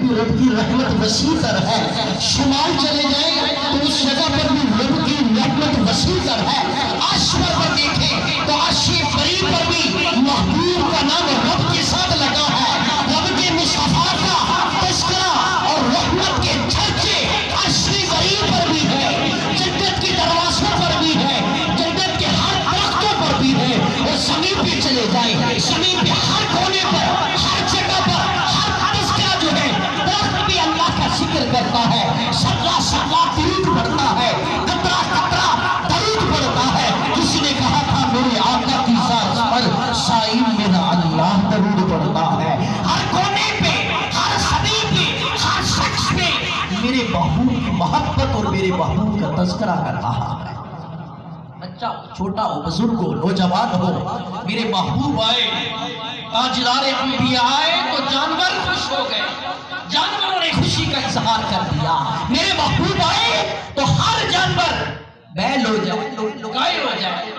بھی رب کی رحمت وسیع تر ہے، شمال چلے جائیں تو اس جگہ پر بھی رب کی رحمت وسیع تر ہے، عرش پر دیکھیں تو عرش بری پر بھی محبوب کا نام رب کے ساتھ لگا ہے، رب کے مصطفیٰ کا تذکرہ اور رحمت کے چرچے عرش بری پر بھی ہے، جنت کے دروازوں پر بھی ہے، جنت کے ہر درختوں پر بھی ہے، اور زمین پہ چلے جائیں، زمین پہ ہر کونے پر، ہر جگہ پر، ہر تذکرہ جو ہے درخت بھی اللہ کا ذکر کرتا ہے، ذرہ ذرہ درود پڑھتا ہے، قطرہ قطرہ درود پڑھتا ہے۔ کسی نے کہا تھا میرے آقا کی ذات پر سائل میرا اللہ درود پڑھتا ہے، ہر کونے پہ، ہر صدی پہ، ہر شخص پہ میرے محبوب کی محبت اور میرے محبوب کا تذکرہ کر رہا ہے۔ بچہ ہو، چھوٹا ہو، بزرگ ہو، نوجوان ہو، میرے محبوب آئے، تاجدار انبیاء آئے تو جانور خوش ہو گئے، جانوروں نے خوشی کا اظہار کر دیا۔ میرے محبوب آئے تو ہر جانور بیل ہو جائے، گائے ہو جائے،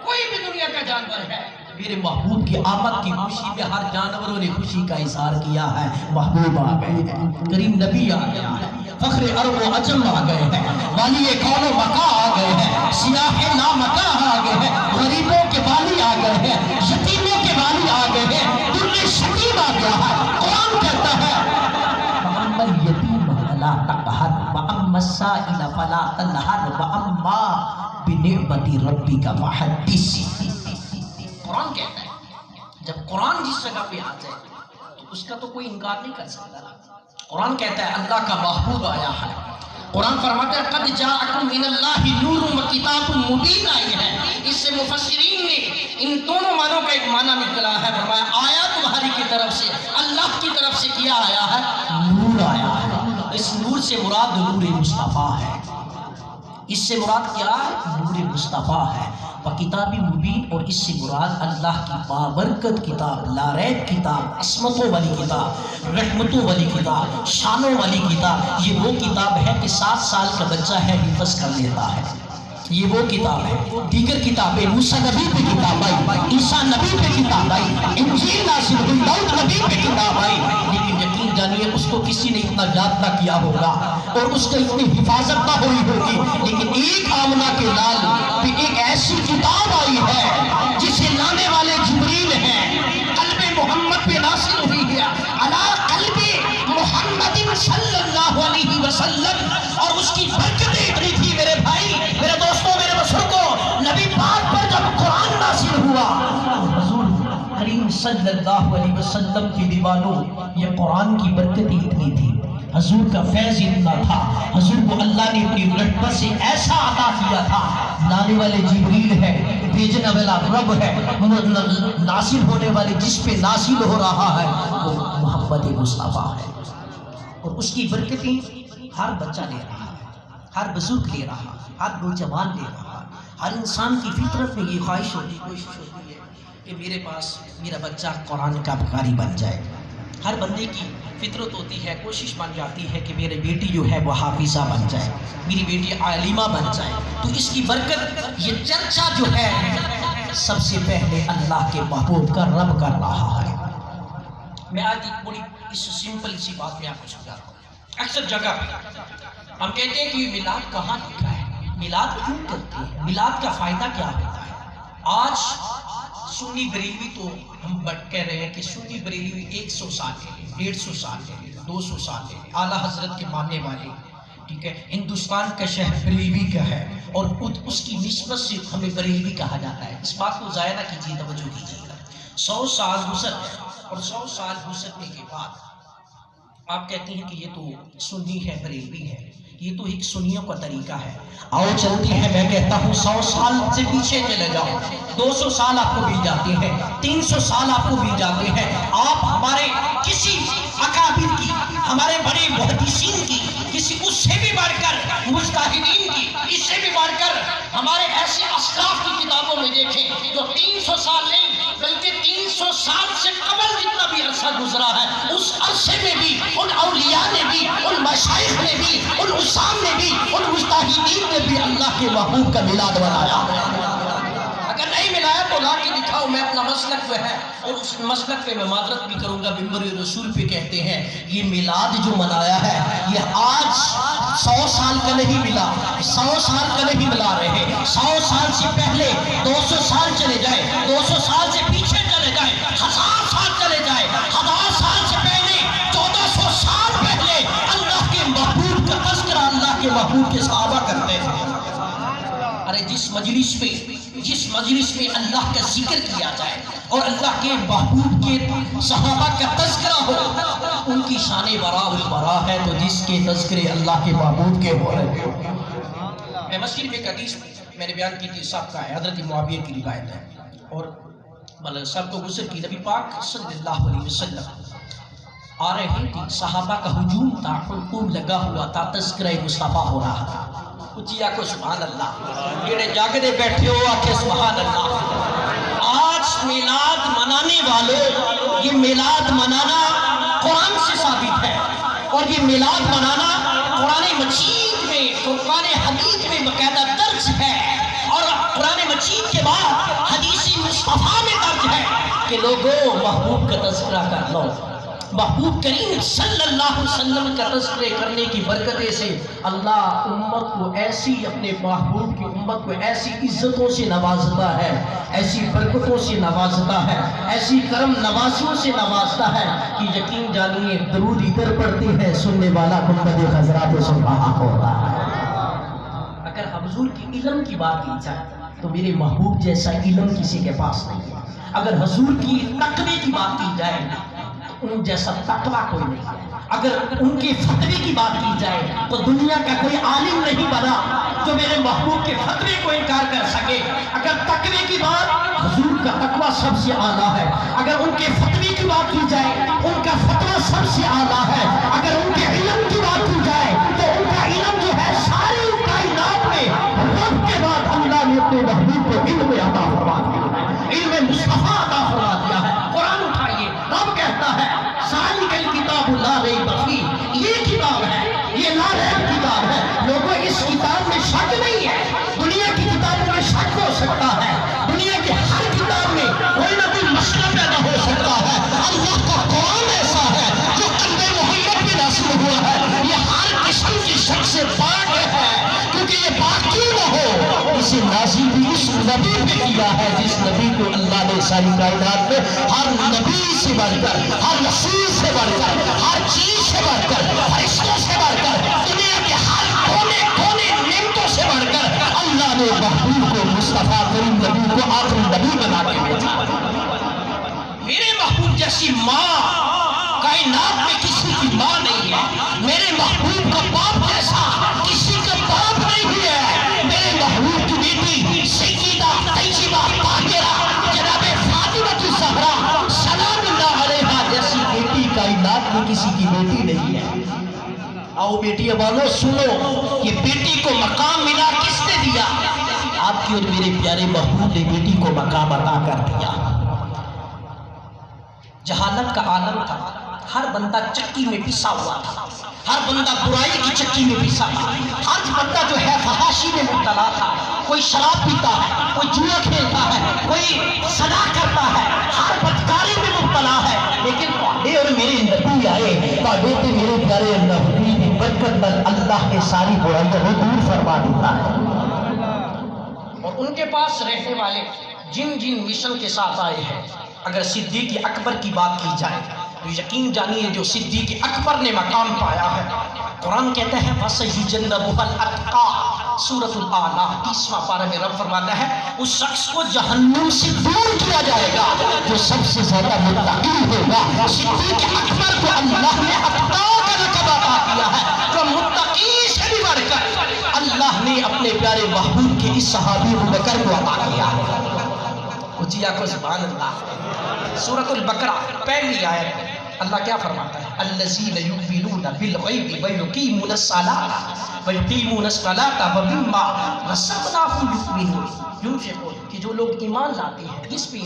کوئی بھی دنیا کا جانور ہے، میرے محبوب کی آمد کی خوشی میں ہر جانوروں نے خوشی کا اظہار کیا ہے۔ محبوب آ گئے ہیں، کریم نبی آ گئے ہیں، فخر عرب و عجم آ گئے ہیں، والی کون و مکہ آ گئے ہیں، سیاح لامکہ آ گئے ہیں، غریبوں کے والی آ گئے ہیں، یتیموں کے والی آ گئے ہیں، در شکیم آ گیا ہے۔ قرآن کہتا ہے وَأَمَّا الْيَتِيمَ فَلَا تَقْهَرْ وَأَمَّا السَّائِلَ فَلَا تَنْهَرْ وَأَمَّا بِنِعْمَةِ رَبِّكَ فَحَدِّثْ۔ قرآن کہتا ہے جب قرآن جس جگہ پہ آ جائے تو اس کا تو کوئی انکار نہیں کر سکتا۔ قرآن کہتا ہے اللہ کا محبوب آیا ہے، قرآن فرماتا ہے قد جاءکم من اللہ نور و کتاب مبین آئی ہے۔ اس سے مفسرین نے ان دونوں معنوں کا ایک معنی نکلا ہے، فرمایا آیا تمہاری کی طرف سے، اللہ کی طرف سے کیا آیا ہے؟ نور آیا ہے۔ اس نور سے مراد نور مصطفیٰ ہے، اس سے مراد کیا ہے؟ نور مصطفیٰ ہے۔ کتاب مبین، اور اس سے مراد اللہ کی بابرکت کتاب، لا ریب کتاب، عصمتوں والی کتاب، رحمتوں والی کتاب، شانوں والی کتاب۔ یہ وہ کتاب ہے کہ 7 سال کا بچہ ہے حفظ کر لیتا ہے، یہ وہ کتاب ہے۔ دیگر کتابیں موسیٰ نبی پہ کتاب آئی، عیسیٰ نبی پہ کتاب آئی، انجیل نازل ہوئی، داؤد نبی پہ کتاب آئی، لیکن یقین جانیے اس کو کسی نے اتنا یاد نہ کیا ہوگا اور اس کا اتنی حفاظت نہ ہوئی ہوگی، لیکن ایک آمنہ کے لال پہ ایک ایسی کتاب آئی ہے جسے لانے والے جبریل ہیں، قلب محمد پہ نازل ہوئی ہے، علی قلب محمد صلی اللہ علیہ وسلم، اور اس کی برکتیں اتنی تھی میرے بھائی، میرے دوستوں، میرے بزرگوں، نبی پاک پر جب قرآن نازل ہوا، حضور کریم صلی اللہ علیہ وسلم کی دیوانوں یہ قرآن کی برکتیں اتنی تھی، حضور کا فیض اتنا تھا، حضور کو اللہ نے اپنی رحمت سے ایسا عطا کیا تھا، لانے والے جبریل ہے، بھیجنے والا رب ہے، نازل ہونے والے جس پہ نازل ہو رہا ہے وہ محمد مصطفیٰ ہے، اور اس کی برکتیں ہر بچہ لے رہا ہے، ہر بزرگ لے رہا ہے، ہر نوجوان لے رہا ہے۔ ہر انسان کی فطرت میں یہ خواہش ہوتی، کوشش ہوتی ہے کہ میرے پاس میرا بچہ قرآن کا قاری بن جائے۔ ہر بندے کی فطرت ہوتی ہے، کوشش بن جاتی ہے کہ میری بیٹی جو ہے وہ حافظہ بن جائے، میری بیٹی عالمہ بن جائے۔ تو اس کی برکت، یہ چرچا جو ہے سب سے پہلے اللہ کے محبوب کا رب کر رہا ہے۔ میں آج ایک بڑی اس سمپل سی بات میں آپ کو سمجھاتا ہوں۔ اکثر جگہ ہم کہتے ہیں کہ یہ میلاد کہاں لکھا ہے، میلاد کیوں کرتے ہیں، میلاد کا فائدہ کیا ہوتا ہے۔ آج سنی بریلوی تو ہم کہہ رہے ہیں کہ سنی بریلوی 100 سال ہے، 150 سال ہے، 200 سال ہے، اعلیٰ حضرت کے ماننے والے، ٹھیک ہے، ہندوستان کا شہر بریلوی کا ہے، اور اس کی نسبت سے ہمیں بریلوی کہا جاتا ہے۔ اس بات کو ضائع نہ کیجیے، توجہ کیجیے گا۔ 100 سال گزر گئے، اور 100 سال گزرنے کے بعد آپ کہتے ہیں کہ یہ تو سنی ہے، بریلوی ہے، یہ تو ایک سنیوں کا طریقہ ہے۔ آؤ چلتے ہیں، میں کہتا ہوں 100 سال سے پیچھے چلے جاؤ، 200 سال آپ کو بیت جاتے ہیں، 300 سال آپ کو بیت جاتے ہیں، آپ ہمارے کسی اکابر کی، ہمارے بڑے محدثین کی، کسی اس سے بھی بڑھ کر مجتہدین کی، اس سے بھی بڑھ کر ہمارے ایسے اسلاف کی کتابوں میں دیکھیں جو 300 سال نہیں بلکہ 300 سال سے قبل جتنا بھی عرصہ گزرا ہے، اس عرصے میں بھی ان اولیاء نے بھی، ان مشائخ نے بھی، ان عصام نے بھی، ان مجتہدین نے بھی اللہ کے محبوب کا میلاد منایا۔ اگر نہیں ملایا تو لا کے دکھاؤ ہوں، میں اپنا مسلک پہ ہے اور اس مسلک پہ میں معذرت بھی کروں گا، منبر رسول پہ کہتے ہیں یہ میلاد جو منایا ہے یہ آج 100 سال کا نہیں ملا، 100 سال کا نہیں ملا رہے، 100 سال سے پہلے 200 سال چلے جائے، 200 سال سے پیچھے چلے جائے، 1000 سال چلے جائے، 1000 سال سے پہلے 1400 سال پہلے اللہ کے محبوب کا تذکرہ اللہ کے محبوب کے صحابہ کرتے تھے۔ ارے جس مجلس میں اللہ کا ذکر کیا جائے اور اللہ کے محبوب کے صحابہ کا تذکرہ ہو، ان کی شان برا برا ہے تو جس کے تذکرے اللہ کے محبوب کے ہو رہے ہیں۔ میں مسجد میں ایک حدیث میں نے بیان کی تھی، صاحب کا ہے، حضرت معاویہ کی روایت ہے، اور ملک صاحب کو گزر کی نبی پاک صلی اللہ علیہ وسلم آ رہے تھے، صحابہ کا ہجوم تھا، حلقوم لگا ہوا تھا، تذکرہ مصطفیٰ ہو رہا تھا۔ اچھی آکھو سبحان اللہ، جڑے جاگدے بیٹھے ہو آکھے سبحان اللہ۔ آج میلاد منانے والوں، یہ میلاد منانا قرآن سے ثابت ہے، اور یہ میلاد منانا قرآن مجید میں، فرقان حمید میں باقاعدہ درج ہے، اور قرآن مجید کے بعد حدیث مصطفیٰ میں درج ہے کہ لوگوں محبوب کا تذکرہ کر لو۔ محبوب کریم صلی اللہ علیہ وسلم کا تذکرے کرنے کی برکتیں سے اللہ امت کو ایسی، اپنے محبوب کی امت کو ایسی عزتوں سے نوازتا ہے، ایسی برکتوں سے نوازتا ہے، ایسی کرم نوازیوں سے نوازتا ہے کہ یقین جانیے درود ادھر پڑتی ہے، سننے والا گنبد خضرا پہ سن رہا ہوتا ہے۔ اگر حضور کی علم کی بات کی جائے تو میرے محبوب جیسا علم کسی کے پاس نہیں ہے۔ اگر حضور کی تقوی کی بات کی جائے ان جیسا تقوی کوئی نہیں ہے۔ اگر ان کے فتوے کی بات کی جائے تو دنیا کا کوئی عالم نہیں بنا جو میرے محبوب کے فتوے کو انکار کر سکے۔ اگر تقوی کی بات، حضور کا تقوی سب سے اعلیٰ ہے۔ اگر ان کے فتوے کی بات کی جائے ان کا فتویٰ سب سے اعلیٰ ہے۔ اگر ان کے علم کی بات کی جائے تو ان کا علم جو ہے ساری کائنات میں رب کے بعد اللہ نے اپنے محبوب کو علم عطا فرما دیا ہے، علم مصطفیٰ عطا فرما دیا ہے۔ قرآن اٹھائیے، رب کہتا ہے ذالک الکتاب لا ریب فیہ، یہ کتاب ہے، یہ لا ریب کتاب ہے۔ لوگوں اس کتاب میں شک نہیں ہے۔ دنیا کی کتابوں میں شک ہو سکتا ہے، دنیا کی ہر کتاب میں کوئی نہ کوئی مسئلہ پیدا ہو سکتا ہے۔ اللہ کا قرآن ایسا ہے جو قلب محمد میں نازل ہوا ہے، یہ ہر قسم کی شک سے پاک ہے، کیونکہ یہ پاک کیوں نہ ہو، اسے نازل بھی اس نبی پہ کیا ہے جس نبی کو اللہ نے ساری کائنات میں ہر نبی سے بڑھ کر، ہر رسول سے بڑھ کر، ہر چیز سے بڑھ کر، فرشتوں سے بڑھ کر، دنیا کے ہر کونے کونے نعمتوں سے بڑھ کر اللہ نے محبوب کو، مصطفیٰ کریم نبی کو آخری نبی بنا کے بھیجا۔ میرے محبوب جیسی ماں کائنات میں کسی کی ماں نہیں ہے، میرے محبوب کا باپ جیسا کسی کا باپ نہیں ہے۔ میرے محبوب کی بیٹی سیدہ طیبہ طاہرہ جناب فاطمہ الزہرا سلام اللہ علیہا جیسی بیٹی کائنات میں کسی کی بیٹی نہیں ہے۔ آؤ بیٹیاں والو سنو، یہ بیٹی کو مقام ملا کس نے دیا؟ آپ کی اور میرے پیارے محبوب نے بیٹی کو مقام عطا کر دیا۔ جہالت کا عالم تھا، ہر بندہ چکی میں پسا ہوا تھا، ہر بندہ برائی کی چکی میں پسا تھا، ہر بندہ جو ہے فحاشی میں مبتلا تھا، کوئی شراب پیتا ہے، کوئی جوا کھیلتا ہے، کوئی زنا کرتا ہے، ہر بدکاری میں مبتلا ہے۔ لیکن تھوڑے اور میرے نبی آئے، تھوڑے تے میرے پیارے نبی کی برکت پر اللہ کے ساری برائیوں کو دور فرما دیتا ہے۔ اور ان کے پاس رہنے والے جن جن مشن کے ساتھ آئے ہیں، اگر صدیق اکبر کی بات کی جائے تو یقین جانیے جو صدیق اکبر نے مقام پایا ہے، قرآن کہتا ہے وَسَيُجَنَّبُهَا الْأَتْقَى، سورۃ الْأَعْلَى 30واں پارہ میں رب فرماتا ہے اس شخص کو جہنم سے دور کیا جائے گا جو سب سے زیادہ متقی ہوگا۔ صدیق اکبر کو اللہ نے اتقیٰ کا لقب عطا کیا ہے، جو متقی سے بھی بڑھ کر اللہ نے اپنے پیارے محبوب کے اس صحابی ابوبکر کو عطا کیا ہے۔ اچھیا کو سبحان اللہ۔ سورۃ البقرہ پہلی آیت اللہ کیا فرماتا ہے؟ الذین یؤمنون بالغیب ویقیمون الصلاۃ ومما رزقناہم ینفقون، کہ جو لوگ ایمان لاتے ہیں، کس پہ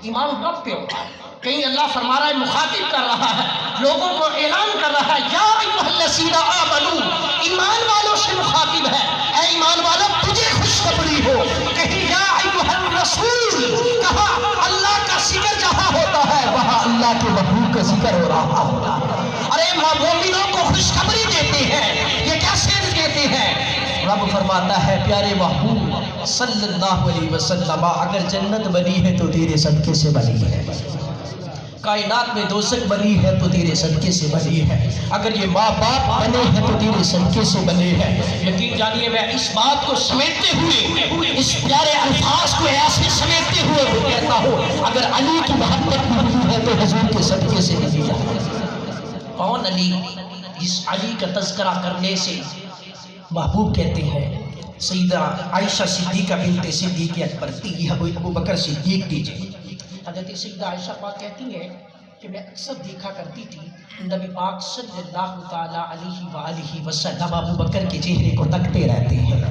ایمان رب پہ ہوتا ہے۔ کہیں اللہ فرما رہا ہے، مخاطب کر رہا ہے، لوگوں کو اعلان کر رہا ہے، یا ایھا الذین آمنوا، ایمان والوں سے مخاطب ہے، اے ایمان والوں تجھے خوشخبری ہو۔ کہیں یا ایھا الرسول، کہا اللہ اللہ کے محبوب کا ذکر ہو رہا ہوتا ہے۔ ارے مومنوں کو خوشخبری دیتے ہیں، یہ کیسے دیتے ہیں؟ رب فرماتا ہے پیارے محبوب صلی اللہ علیہ وسلم اگر جنت بنی ہے تو تیرے صدقے سے بنی ہے، کائنات میں دوزخ بنی ہے تو تیرے صدقے سے بنی ہے، اگر یہ ماں باپ بنے ہیں تو تیرے صدقے سے بنے ہیں۔ یقین جانیے میں اس بات کو سمیٹتے ہوئے، اس پیارے الفاظ کو ایسے سمیٹتے ہوئے وہ کہتا ہوں اگر علی کی محبت بنی ہے تو حضور کے صدقے سے بنی ہے۔ کون علی؟ جس علی کا تذکرہ کرنے سے محبوب کہتے ہیں سیدہ عائشہ صدیقہ بنت صدیق اکبر تھی، ابو بکر صدیق دیجئے۔ حضرت سیدہ عائشہ پاک کہتی ہے کہ میں اکثر دیکھا کرتی تھی نبی پاک صلی اللہ تعالیٰ علیہ وآلہ وسلم ابو بکر کے چہرے کو تکتے رہتے ہیں،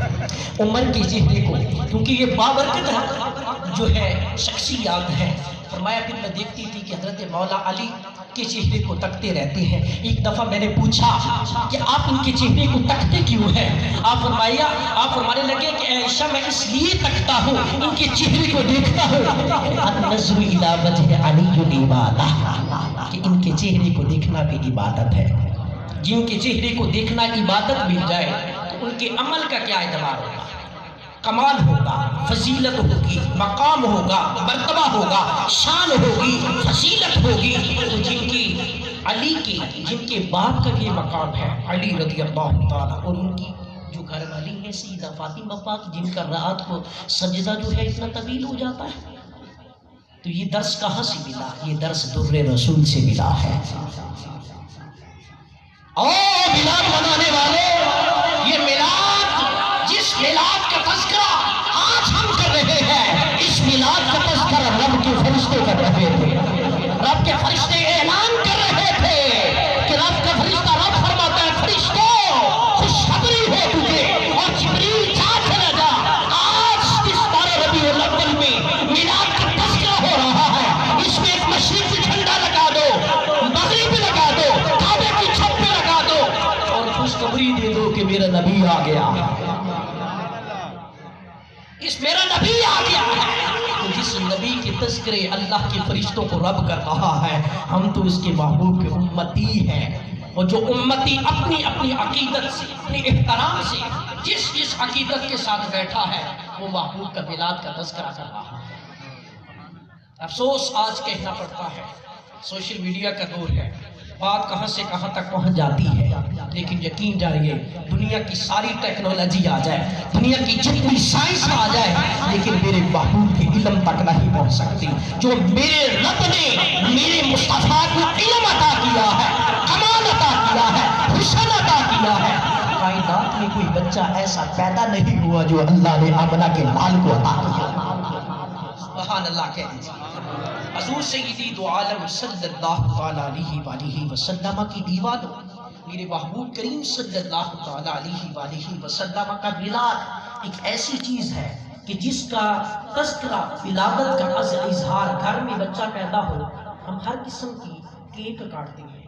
عمر کے چہرے کو، کیونکہ یہ بابرکت جو ہے شخصیات ہیں۔ فرمایا پھر میں دیکھتی تھی کہ حضرت مولا علی کے چہرے کو تکتے رہتے ہیں۔ ایک دفعہ میں نے پوچھا کہ آپ ان کے چہرے کو تکتے کیوں ہیں؟ آپ فرمانے لگے کہ عائشہ میں اس لیے تکتا ہوں، ان کے چہرے کو دیکھتا ہوں النظر الی وجہ علی عبادہ، کہ ان کے چہرے کو دیکھنا بھی عبادت ہے۔ جن کے چہرے کو دیکھنا عبادت مل جائے تو ان کے عمل کا کیا اعتبار ہوگا؟ کمال ہوگا، فضیلت ہوگی، مقام ہوگا، مرتبہ ہوگا، شان ہوگی، فضیلت ہوگی۔ تو جن کے باپ کا یہ مقام ہے علی رضی اللہ تعالیٰ، اور ان کی جو گھر والی ہے سیدہ فاطمہ پاک جن کا رات کو سجدہ جو ہے اتنا طویل ہو جاتا ہے، تو یہ درس کہاں سے ملا؟ یہ درس در رسول سے ملا ہے۔ اور میلاد منانے والے، یہ میلاد، جس میلاد کا تذکرہ آج ہم کر رہے ہیں، اس میلاد کا تذکرہ رب کے فرشتے کر رہے تھے۔ رب کے فرشتے اعلان کر رہے تھے کہ رب کا فرشتہ، رب فرماتا ہے فرشتوں خوشخبری ہے تجھے، اور جبریل جا چلا جا، آج اس 12 ربیع الاول میں میلاد کا تذکرہ ہو رہا ہے، اس میں ایک مشرق سے جھنڈا لگا دو، مغرب پہ لگا دو، کعبے کی چھت پہ لگا دو، اور خوشخبری دے دو کہ میرا نبی آ گیا، اس میرا نبی آ گیا ہے۔ تو جس نبی کے تذکرے اللہ کے فرشتوں کو رب کر رہا ہے، ہم تو اس کے محبوب کے امتی ہیں، اور جو امتی اپنی اپنی عقیدت سے، اپنی احترام سے جس عقیدت کے ساتھ بیٹھا ہے وہ محبوب کا میلاد کا تذکرہ کر رہا ہے۔ افسوس آج کہنا پڑتا ہے، سوشل میڈیا کا دور ہے، بات کہاں سے کہاں تک پہنچ جاتی ہے، لیکن یقین جانیے دنیا کی ساری ٹیکنالوجی آ جائے، دنیا کی جتنی سائنس آ جائے، لیکن میرے محبوب کے علم تک نہیں پہنچ سکتی۔ جو میرے رب نے میرے مصطفیٰ کو علم عطا کیا ہے، کمال عطا کیا ہے، حسن عطا کیا ہے، کائنات میں کوئی بچہ ایسا پیدا نہیں ہوا جو اللہ نے آمنہ کے لال کو عطا کیا۔ سبحان اللہ کہہ دیجیے۔ حضور سیدی دو عالم صلی اللہ علیہ وآلہ وسلم کی دیوانوں، میرے محبوب کریم صلی اللہ علیہ وسلم کا میلاد ایک ایسی چیز ہے کہ جس کا تذکرہ، ولادت کا اظہار، گھر میں بچہ پیدا ہو، ہم ہر قسم کی کیک کاٹتے ہیں،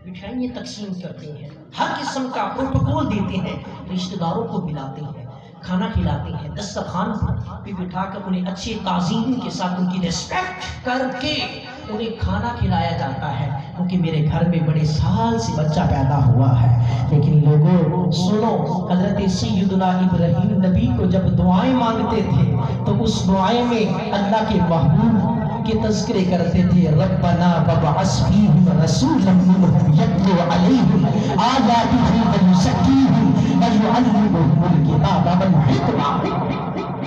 مٹھائیاں تقسیم کرتے ہیں، ہر قسم کا پروٹوکول دیتے ہیں، رشتہ داروں کو ملاتے ہیں، کھانا کھلاتے ہیں، دسترخوان پہ بٹھا کر انہیں اچھے تعظیم کے ساتھ ان کی ریسپیکٹ کر کے انہیں کھانا کھلایا جاتا ہے، کیونکہ میرے گھر میں بڑے سال سے بچہ پیدا ہوا ہے۔ لیکن لوگوں سنو، حضرت سیدنا ابراہیم نبی کو جب دعائیں مانگتے تھے تو اس دعائیں میں اللہ کے محبوب کے تذکرے کرتے تھے، ربنا وابعث فیہم رسولا منہم یتلو علیہم آیاتہ ویزکیہم ویعلمہم الکتاب والحکمہ۔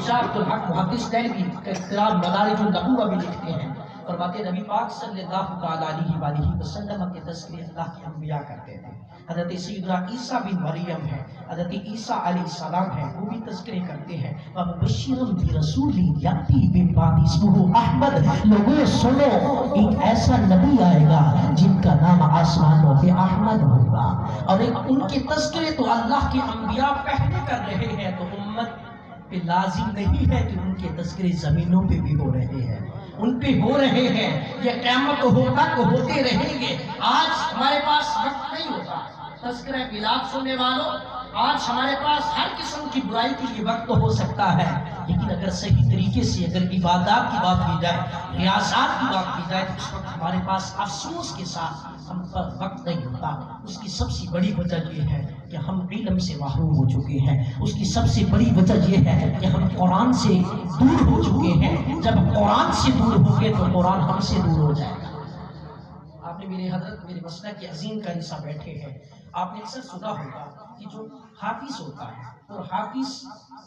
شاہد الحق محدث دہلوی کتاب مدارج النبوہ بھی لکھتے ہیں، فرماتے نبی پاک صلی اللہ علیہ وآلہ وسلم کے تذکرے اللہ کے انبیاء کرتے تھے۔ حضرت سیدنا عیسیٰ بن مریم ہے، حضرت عیسیٰ علیہ السلام ہے، وہ بھی تذکرے کرتے ہیں، وَمُبَشِّرًا بِرَسُولٍ يَأْتِي مِن بَعْدِهِ اسْمُهُ احمد۔ لوگوں سنو، ایک ایسا نبی آئے گا جن کا نام آسمانوں پہ احمد ہوگا، اور ان کے تذکرے تو اللہ کے انبیاء پہلے کر رہے ہیں، تو امت پہ لازم نہیں ہے کہ ان کے تذکرے زمینوں پہ بھی ہو رہے ہیں، ان پہ ہو رہے ہیں، یہ قیامت ہو تک ہوتے رہیں گے۔ آج ہمارے پاس وقت نہیں ہوتا، تذکرہ میلاد سننے والوں، آج ہمارے پاس ہر قسم کی برائی کے لیے وقت ہو سکتا ہے، لیکن اگر صحیح طریقے سے اگر عبادات کی بات کی جائے، ریاضات کی بات کی جائے، تو اس وقت ہمارے پاس افسوس کے ساتھ ہم پر وقت نہیں ہوتا۔ اس کی سب سے بڑی وجہ یہ ہے کہ ہم علم سے محروم ہو چکے ہیں۔ اس کی سب سے بڑی وجہ یہ ہے کہ ہم قرآن سے دور ہو چکے ہیں۔ جب قرآن سے دور ہوں گے تو قرآن ہم سے دور ہو جائے گا۔ آپ نے میرے حضرت میرے مسلک کے عظیم کا حصہ بیٹھے ہیں، آپ نے اکثر سنا ہوگا کہ جو حافظ ہوتا ہے اور حافظ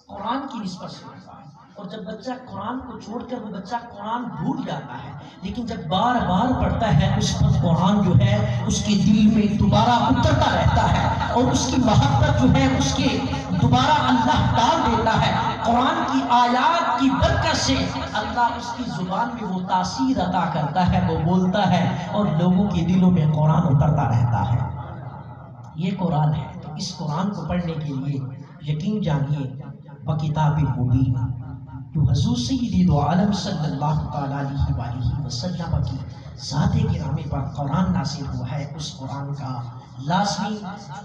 قرآن کی نسبت سے ہوتا ہے، اور جب بچہ قرآن کو چھوڑ کر وہ بچہ قرآن بھول جاتا ہے، لیکن جب بار بار پڑھتا ہے اس وقت قرآن جو ہے اس کے دل میں دوبارہ اترتا رہتا ہے، اور اس کی محبت جو ہے اس کے دوبارہ اللہ ڈال دیتا ہے۔ قرآن کی آیات کی برکت سے اللہ اس کی زبان میں وہ تاثیر عطا کرتا ہے، وہ بولتا ہے اور لوگوں کے دلوں میں قرآن اترتا رہتا ہے۔ یہ قرآن ہے، تو اس قرآن کو پڑھنے کے لیے یقین جانیے بکتاب مبین، جو حضور سید دو عالم صلی اللہ تعالیٰ علیہ وآلہ وسلم کی ذات گرامی پر قرآن نازل ہوا ہے، اس قرآن کا لازمی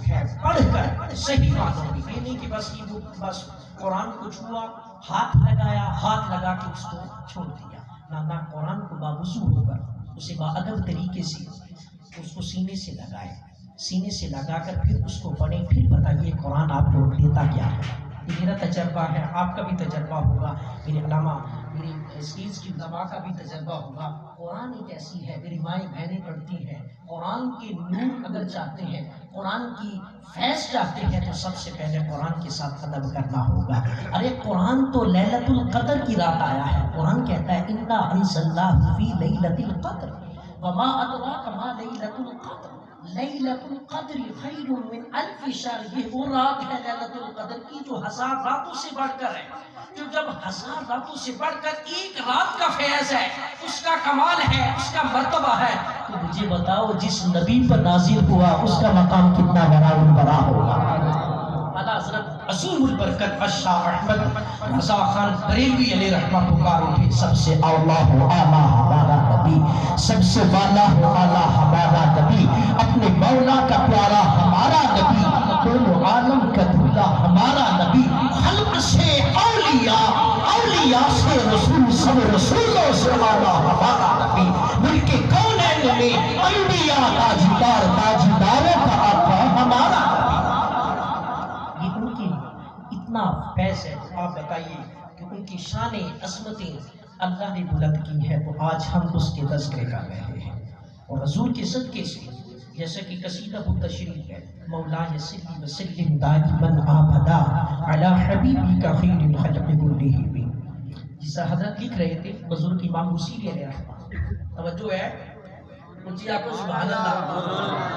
ہے پڑھ کر صحیح معنوں میں، یہ نہیں کہ بس قرآن کو چھوا، ہاتھ لگا کے اس کو چھوڑ دیا، نہ قرآن کو باوضو ہو کر اسے باادب طریقے سے اس کو سینے سے لگائے، سینے سے لگا کر پھر اس کو پڑھیں، پھر بتائیے قرآن آپ کو دیتا کیا ہے۔ یہ میرا تجربہ ہے، آپ کا بھی تجربہ ہوگا، میرے علماء میری اسکیلز کی علماء کا بھی تجربہ ہوگا۔ قرآن ایک ایسی ہے، میری مائیں بہنیں پڑھتی ہیں، قرآن کے نور اگر چاہتے ہیں، قرآن کی فیض چاہتے ہیں، تو سب سے پہلے قرآن کے ساتھ ادب کرنا ہوگا۔ ارے قرآن تو لیلۃ القدر کی رات آیا ہے، قرآن کہتا ہے انا انزلناہ فی لیلۃ القدر وما ادراک ما لیلۃ القدر لیلۃ القدر خیر من الف شہر۔ یہ وہ رات ہے لیلۃ القدر کی جو 1000 راتوں سے بڑھ کر ہے، جو جب 1000 راتوں سے بڑھ کر ایک رات کا فیض ہے، اس کا کمال ہے، اس کا مرتبہ ہے، تو مجھے بتاؤ جس نبی پر نازل ہوا اس کا مقام کتنا بڑا ہوگا۔ اعلیٰ حضرت عظیم البرکت شاہ احمد رضا خان بریلوی علیہ رحمہ پکار اٹھے، سب سے اولا ہو اعلیٰ ہمارا نبی، سب سے والا ہو اعلیٰ ہمارا نبی، اپنے مولا کا پیارا ہمارا نبی، دونوں عالم کا دھولا ہمارا نبی، خلق سے اولیاء، اولیاء سے رسول، سب رسولوں سے اعلیٰ ہمارا نبی، ملک کونین میں انبیاء تاجدار، تاجداروں کا آقا ہمارا نبی۔ یہ ان کی اتنا فیض ہے، آپ بتائیے کہ ان کی شان عظمتیں اللہ نے بلند کی ہے، تو آج ہم اس کے تذکرے کر رہے ہیں، اور حضور کے صدقے سے جیسا کہ قصیدہ تشریف ہے، مولاي صلی وسلم دائما ابدا علی حبیبک خیر الخلق کلہم، جسا حضرت لکھ رہے تھے بزرگ امام بوصیری علیہ رحمہ۔ توجہ ہے اونچی آپ کو سبحان اللہ،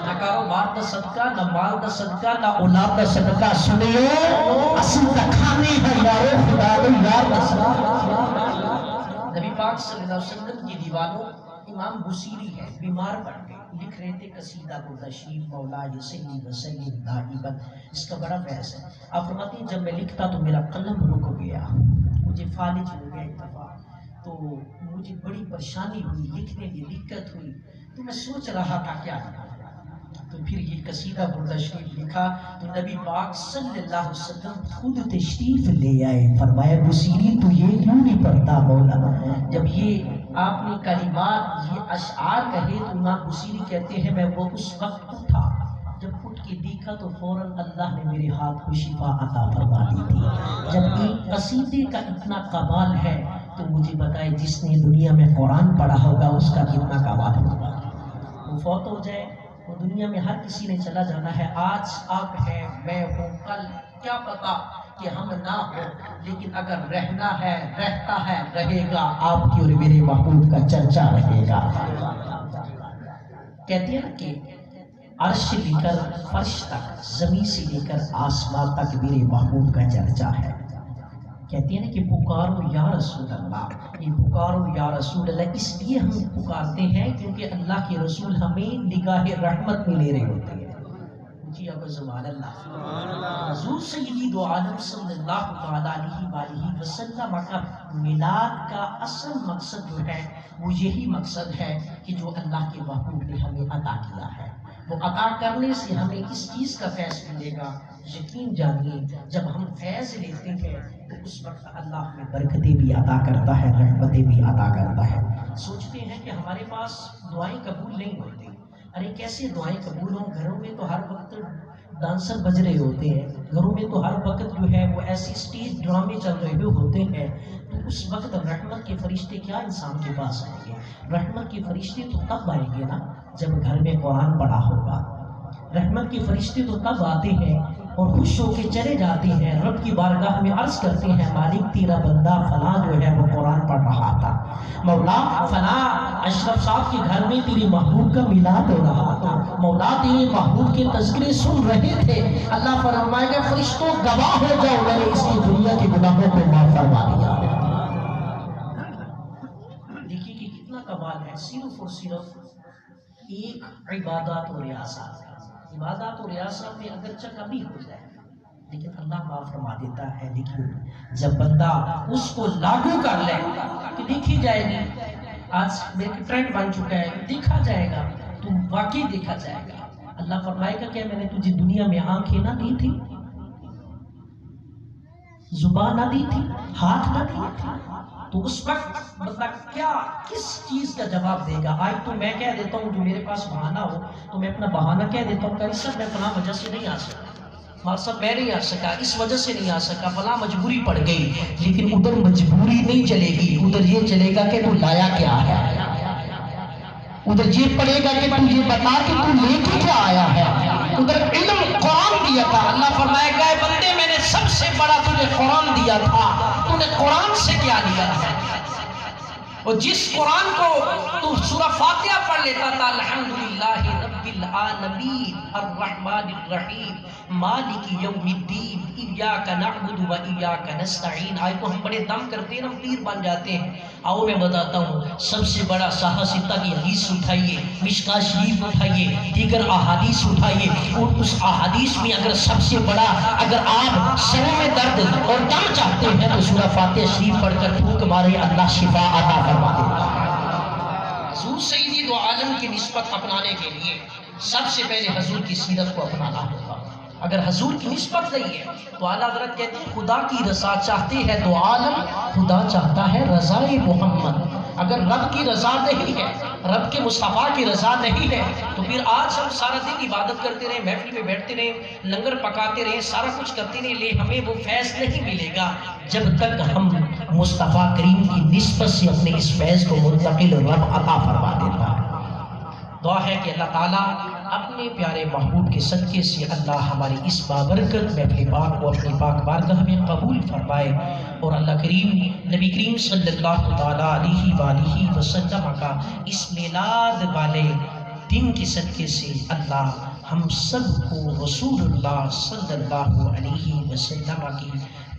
نہ کاروبار دا صدقہ، نہ مال دا صدقہ، نہ اولاد دا صدقہ، سنیو اصل تکھانی ہے یارو خدا دے یار دا صدقہ۔ نبی پاک صلی اللہ علیہ وسلم کی دیوانوں امام بوصیری ہے، بیمار پڑ گئے، لکھ رہے تھے قصیدہ تشریف مولاي صلی وسلم دائما، اس کا بڑا فیض ہے۔ آپ فرماتے ہیں جب میں لکھتا تو میرا قلم رک گیا، مجھے فالج ہو گیا ایک دفعہ، تو مجھے بڑی پریشانی ہوئی، لکھنے میں دقت ہوئی، تو میں سوچ رہا تھا کیا کرنا، تو پھر یہ قصیدہ تشریف لکھا، تو نبی پاک صلی اللہ علیہ وسلم خود تشریف لے آئے، فرمایا بوصیری تو یہ کیوں نہیں پڑھتا مولا؟ جب یہ آپ نے کلمات یہ اشعار کہے تو امام بوصیری کہتے ہیں میں وہ اس وقت اٹھا، جب اٹھ کے دیکھا تو فوراً اللہ نے میرے ہاتھ کو شفا عطا فرما دی تھی۔ جب ایک قصیدے کا اتنا کمال ہے تو مجھے بتائے جس نے دنیا میں قرآن پڑھا ہوگا اس کا کتنا کمال ہوگا۔ وہ فوت ہو جائے، وہ دنیا میں ہر کسی نے چلا جانا ہے، آج آپ ہیں، میں ہوں، کل کیا پتا کہ ہم نہ ہو، لیکن اگر رہنا ہے، رہتا ہے، رہے گا، آپ کی اور میرے محبوب کا چرچا رہے گا۔ کہتے ہیں نا کہ عرش لے کر فرش تک، زمین سے لے کر آسمان تک میرے محبوب کا چرچا ہے۔ کہتے ہیں نا کہ پکارو یا رسول اللہ، یہ پکارو یا رسول اللہ اس لیے ہم پکارتے ہیں کیونکہ اللہ کے رسول ہمیں نگاہ رحمت میں لے رہے ہوتے ہیں۔ جی اب سبحان اللہ، حضور سیدی دو عالم صلی اللہ تعالیٰ علیہ وآلہ وسلم کا میلاد کا اصل مقصد جو ہے وہ یہی مقصد ہے کہ جو اللہ کے محبوب نے ہمیں عطا کیا ہے۔ وہ عطا کرنے سے ہمیں کس چیز کا فیض ملے گا؟ یقین جانیے جب ہم فیض لیتے ہیں تو اس وقت اللہ ہمیں برکتیں بھی عطا کرتا ہے، رحمتیں بھی عطا کرتا ہے۔ سوچتے ہیں کہ ہمارے پاس دعائیں قبول نہیں ہوتی، ارے کیسے دعائیں قبول ہوں؟ گھروں میں تو ہر وقت ڈانسر بج رہے ہوتے ہیں، گھروں میں تو ہر وقت جو ہے وہ ایسی اسٹیج ڈرامے چل رہے ہوتے ہیں، تو اس وقت رحمت کے فرشتے کیا انسان کے پاس آئیں گے؟ رحمت کے فرشتے تو تب آئیں گے نا جب گھر میں قرآن پڑھا ہوگا۔ رحمت کے فرشتے تو تب آتے ہیں اور خوش ہو کے چلے جاتے ہیں، رب کی بارگاہ میں عرض کرتے ہیں مالک تیرا بندہ فلاں جو ہے وہ قرآن پڑھ رہا تھا، مولا فلاں اشرف صاحب کے گھر میں تیری محبوب کا میلاد ہو رہا تھا، مولا تیرے محبوب کے تذکرے سن رہے تھے۔ اللہ فرمائے گا فرشتوں گواہ ہو جاؤ، میں نے اس کی دنیا کے گناہوں کو معاف فرما دیا۔ دیکھیے کہ کتنا کمال ہے، صرف اور صرف ایک عبادات و ریاضات، عبادات و ریاضات میں اگرچہ کمی ہو جائے لیکن اللہ معاف فرما دیتا ہے۔ لیکن جب بندہ اس کو لاگو کر لے کہ دیکھی جائے گی، آج میرے ٹرینڈ بن چکا ہے، دیکھا جائے گا تو واقعی دیکھا جائے گا۔ اللہ فرمائے گا کہ میں نے تجھے دنیا میں آنکھیں نہ دی تھی، زبان نہ دی تھی، ہاتھ نہ دی تھی، تو اس وقت بندہ کیا کس چیز کا جواب دے گا؟ آج تو میں کہہ دیتا ہوں جو میرے پاس بہانہ ہو تو میں اپنا بہانہ کہہ دیتا ہوں کہ سر میں فلاں وجہ سے نہیں آ سکا، مال صاحب میں نہیں آ سکا، اس وجہ سے نہیں آ سکا، فلاں مجبوری پڑ گئی۔ لیکن ادھر مجبوری نہیں چلے گی، ادھر یہ چلے گا کہ تو لایا کیا ہے، ادھر یہ پڑے گا کہ تو یہ بتا کہ تو لے کے کیا آیا ہے۔ ادھر علم قرآن دیا تھا، اللہ فرمائے گا اے بندے میں نے سب سے بڑا تجھے قرآن دیا تھا، تو نے قرآن سے کیا لیا ہے؟ اور جس قرآن کو تو سورہ فاتحہ پڑھ لیتا تھا، الحمدللہ رب العالمین الرحمن الرحیم مالک یوم الدین ایاک نعبد و ایاک نستعین۔ آج تو ہم بڑے دم کرتے ہیں، ہم پیر بن جاتے ہیں۔ آؤ میں بتاتا ہوں، سب سے بڑا صحیح ستہ کی حدیث اٹھائیے، مشکاہ شریف اٹھائیے، دیگر احادیث اٹھائیے، اور اس احادیث میں اگر سب سے بڑا اگر آپ سر میں درد اور دم چاہتے ہیں تو سورہ فاتحہ شریف پڑھ کر پھونک مارے، اللہ شفا عطا فرما دیتا ہے۔ حضور سیدی دو عالم کی نسبت اپنانے کے لیے سب سے پہلے حضور کی سیرت کو اپنانا ہوگا۔ اگر حضور کی نسبت نہیں ہے تو اعلیٰ حضرت کہتے ہیں خدا کی رضا چاہتے ہیں دو عالم، خدا چاہتا ہے رضائے محمد۔ اگر رب کی رضا نہیں ہے، رب کے مصطفیٰ کی رضا نہیں ہے، تو پھر آج ہم سارا دن عبادت کرتے رہے، محفل میں بیٹھتے رہے، لنگر پکاتے رہے، سارا کچھ کرتے رہے، لے ہمیں وہ فیض نہیں ملے گا جب تک ہم مصطفیٰ کریم کی نسبت سے اپنے اس فیض کو منتقل رب عطا فرما دیتا ہے۔ دعا ہے کہ اللہ تعالیٰ اپنے پیارے محبوب کے صدقے سے اللہ ہماری اس بابرکت محفل پاک کو اپنی پاک بارگاہ میں قبول فرمائے، اور اللہ کریم نبی کریم صلی اللہ تعالیٰ علیہ وآلہ وسلم کا اس میلاد والے دن کے صدقے سے اللہ ہم سب کو رسول اللہ صلی اللہ علیہ وسلم کی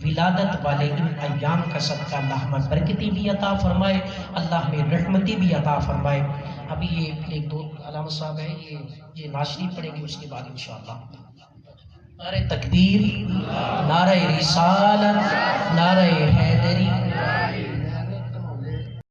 ولادت والے ان ایام کا صدقہ اللہ ہمیں برکتیں بھی عطا فرمائے، اللہ ہمیں رحمتیں بھی عطا فرمائے۔ ابھی یہ ایک دو علامہ صاحب ہیں، یہ ناشری پڑھیں گے، اس کے بعد انشاءاللہ نعرہ تکبیر، نعرہ رسالت، نعرہ حیدری،